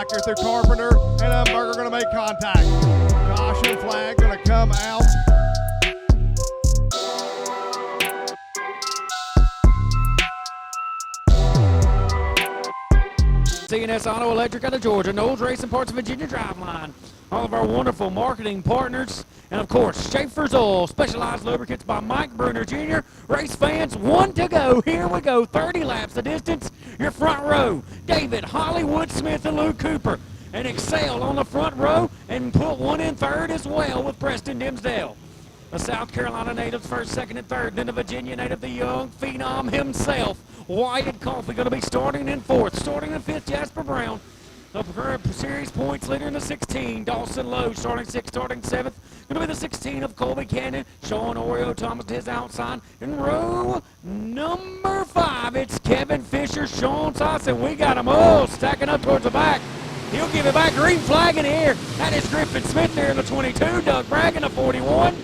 back here through Carpenter, and Dunbar are going to make contact. Caution flag going to come out. CNS Auto Electric out of Georgia, Knowles Racing Parts of Virginia Driveline, all of our wonderful marketing partners, and of course, Schaefer's Oil, specialized lubricants by Mike Bruner Jr. Race fans, 1 to go. Here we go, 30 laps the distance. Your front row, David, Hollywood Smith, and Luke Cooper. And Excel on the front row, and put one in third as well with Preston Dimsdale. The South Carolina natives first, second, and third. Then the Virginia native, the young phenom himself, Wyatt Coffey, going to be starting in fourth. Starting in fifth, Jasper Brown. The series points leader in the 16, Dawson Lowe, starting sixth, starting seventh. Going to be the 16 of Colby Cannon, Sean Oreo Thomas to his outside. In row number 5, it's Kevin Fisher, Sean Sosson. We got them all stacking up towards the back. He'll give it back, green flag in the air. That is Griffin Smith there in the 22, Doug Bragg in the 41.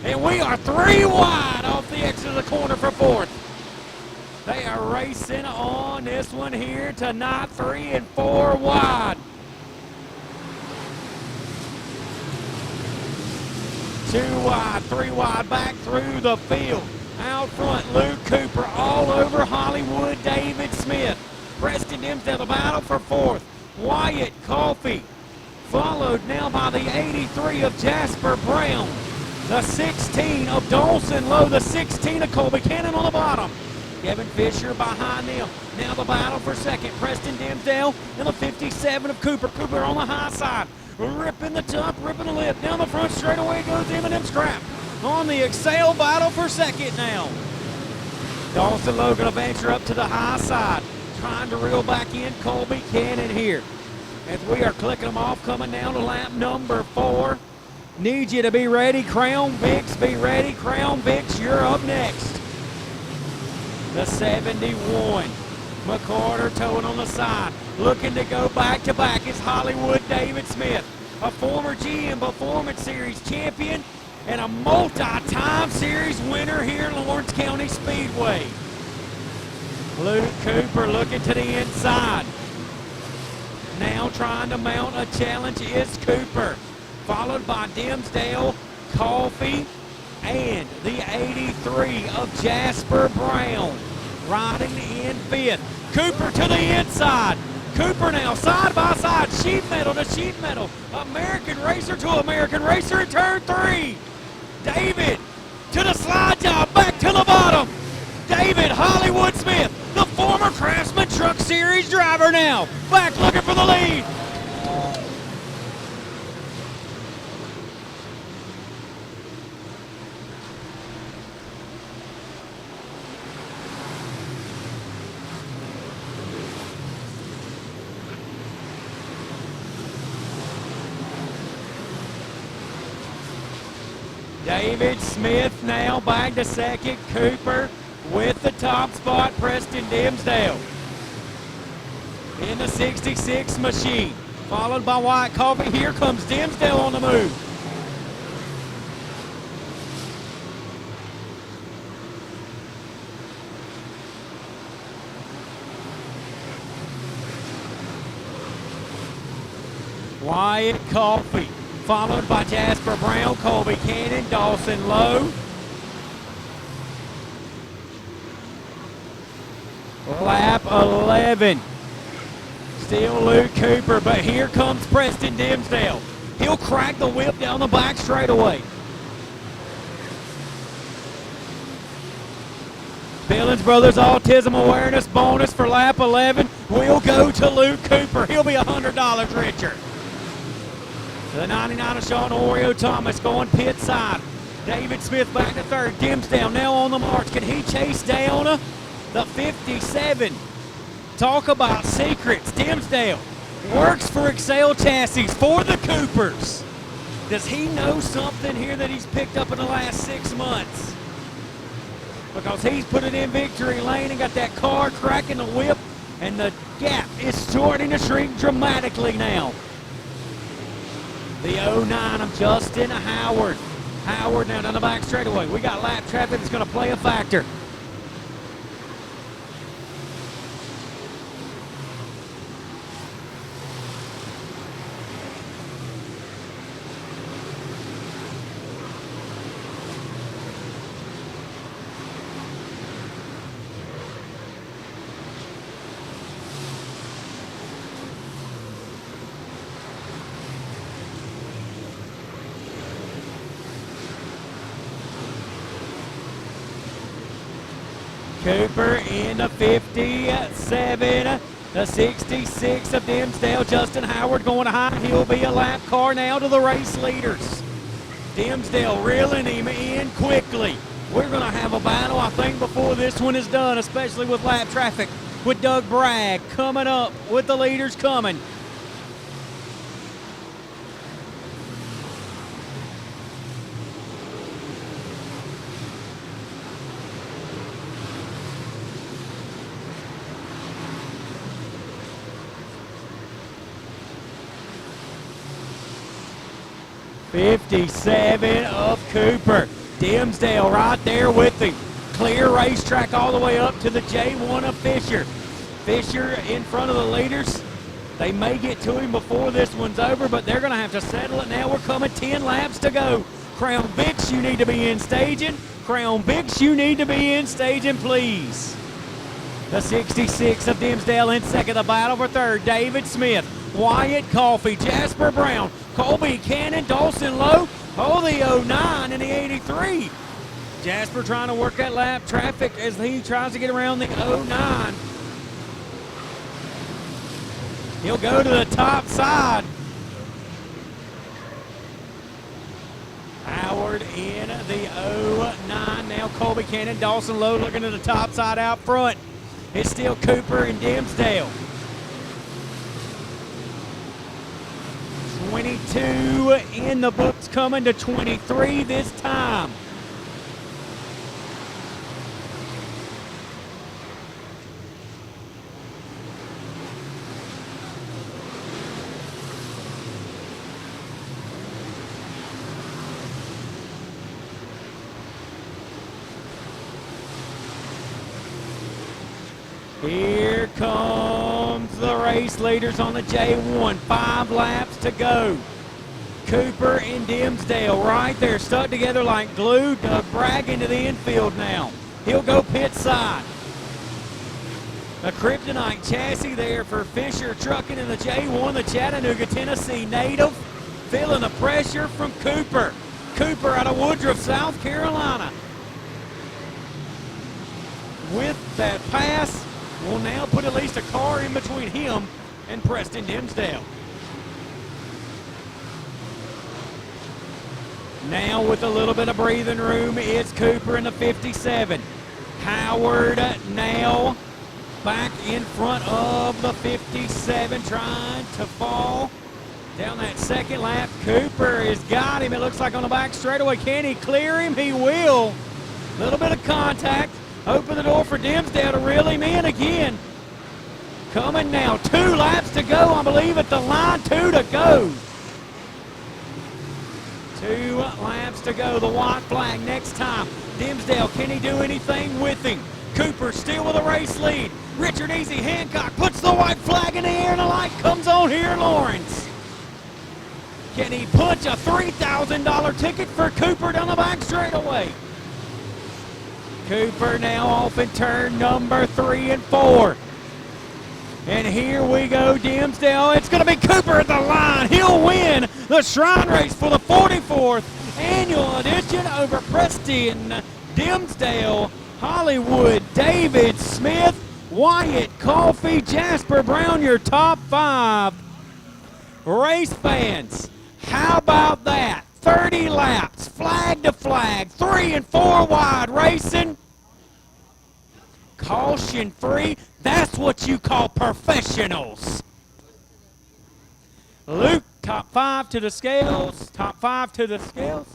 And we are 3 wide off the exit of the corner for fourth. They are racing on this one here tonight, 3 and 4 wide. 2 wide, 3 wide back through the field. Out front, Luke Cooper all over Hollywood, David Smith. Preston Dimsdale, the battle for fourth. Wyatt Coffey, followed now by the 83 of Jasper Brown. The 16 of Dawson Lowe, the 16 of Colby Cannon on the bottom. Kevin Fisher behind them. Now the battle for second. Preston Dimsdale and the 57 of Cooper. Cooper on the high side. Ripping the top, ripping the lip. Down the front straightaway goes M&M Scrap. On the Excel battle for second now. Dawson Lowe going to venture up to the high side. Trying to reel back in Colby Cannon here. As we are clicking them off, coming down to lap number 4. Need you to be ready. Crown Vics, be ready. Crown Vics, you're up next. The 71. McCarter towing on the side. Looking to go back to back is Hollywood David Smith, a former GM Performance Series champion and a multi-time series winner here in Lawrence County Speedway. Luke Cooper looking to the inside. Now trying to mount a challenge is Cooper, followed by Dimsdale, Coffey, and the 83 of Jasper Brown. Riding in fifth. Cooper to the inside. Cooper now side by side, sheet metal to sheet metal. American racer to American racer in turn 3. David to the slide job, back to the bottom. David Hollywood Smith, the former Craftsman Truck Series driver now, back looking for the lead. David Smith now back to second. Cooper with the top spot, Preston Dimsdale. In the 66 machine, followed by Wyatt Coffey. Here comes Dimsdale on the move. Wyatt Coffey, followed by Jasper Brown, Colby Cannon, Dawson Lowe. Lap 11. Still Luke Cooper, but here comes Preston Dimsdale. He'll crack the whip down the back straightaway. Billings Brothers Autism Awareness bonus for lap 11 will go to Luke Cooper. He'll be $100 richer. The 99 of Sean Oreo Thomas going pit side. David Smith back to third. Dimsdale now on the march. Can he chase down the 57? Talk about secrets. Dimsdale works for Excel Chassis for the Coopers. Does he know something here that he's picked up in the last 6 months? Because he's put it in victory lane and got that car cracking the whip, and the gap is starting to shrink dramatically now. The 09 of Justin Howard. Howard now down the back straightaway. We got lap traffic that's going to play a factor. Cooper in the 57. The 66 of Dimsdale, Justin Howard going high. He'll be a lap car now to the race leaders. Dimsdale reeling him in quickly. We're going to have a battle, I think, before this one is done, especially with lap traffic, with Doug Bragg coming up with the leaders coming. '57 of Cooper. Dimsdale right there with him. Clear racetrack all the way up to the J1 of Fisher. Fisher in front of the leaders. They may get to him before this one's over, but they're going to have to settle it now. We're coming 10 laps to go. Crown Vics, you need to be in staging. Crown Vics, you need to be in staging, please. The 66 of Dimsdale in second. The battle for third. David Smith, Wyatt Coffey, Jasper Brown, Colby Cannon, Dawson Lowe. Oh, the 09 and the 83. Jasper trying to work that lap traffic as he tries to get around the 09. He'll go to the top side. Howard in the 09. Now Colby Cannon, Dawson Lowe looking to the top side out front. It's still Cooper and Dimsdale. 22 in the books, coming to 23 this time. Here comes the race leaders on the J1. 5 laps to go. Cooper and Dimsdale right there, stuck together like glue. Doug Bragg into the infield now. He'll go pit side. A kryptonite chassis there for Fisher trucking in the J1, the Chattanooga, Tennessee native. Feeling the pressure from Cooper. Cooper out of Woodruff, South Carolina. With that pass, will now put at least a car in between him and Preston Dimsdale. Now with a little bit of breathing room, it's Cooper in the 57. Howard now back in front of the 57, trying to fall down that second lap. Cooper has got him, it looks like on the back straightaway. Can he clear him? He will. A little bit of contact. Open the door for Dimsdale to reel him in again. Coming now, 2 laps to go, I believe, at the line. 2 to go. 2 laps to go. The white flag next time. Dimsdale, can he do anything with him? Cooper still with a race lead. Richard Easy Hancock puts the white flag in the air, and the light comes on here in Lawrence. Can he punch a $3,000 ticket for Cooper down the back straightaway? Cooper now off in turn number 3 and 4. And here we go, Dimsdale. It's going to be Cooper at the line. He'll win the Shrine Race for the 44th annual edition over Preston Dimsdale, Hollywood, David Smith, Wyatt Coffey, Jasper Brown, your top 5 race fans. How about that? 30 laps, flag to flag, 3 and 4 wide racing. Caution free. That's what you call professionals. Luke, top 5 to the scales. Top 5 to the scales.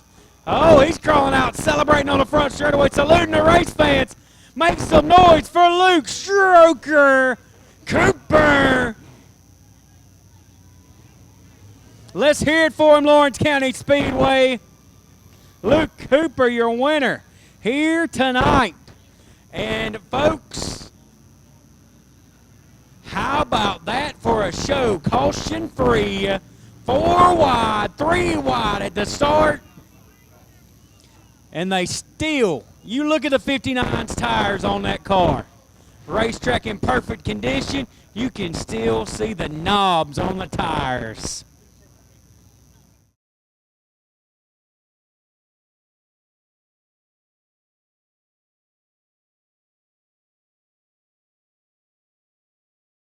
Oh, he's crawling out, celebrating on the front straightaway, saluting the race fans. Make some noise for Luke Stroker Cooper. Let's hear it for him, Lawrence County Speedway. Luke Cooper, your winner here tonight. And folks, how about that for a show? Caution free, 4 wide, 3 wide at the start. And they still, you look at the 59's tires on that car. Racetrack in perfect condition. You can still see the knobs on the tires.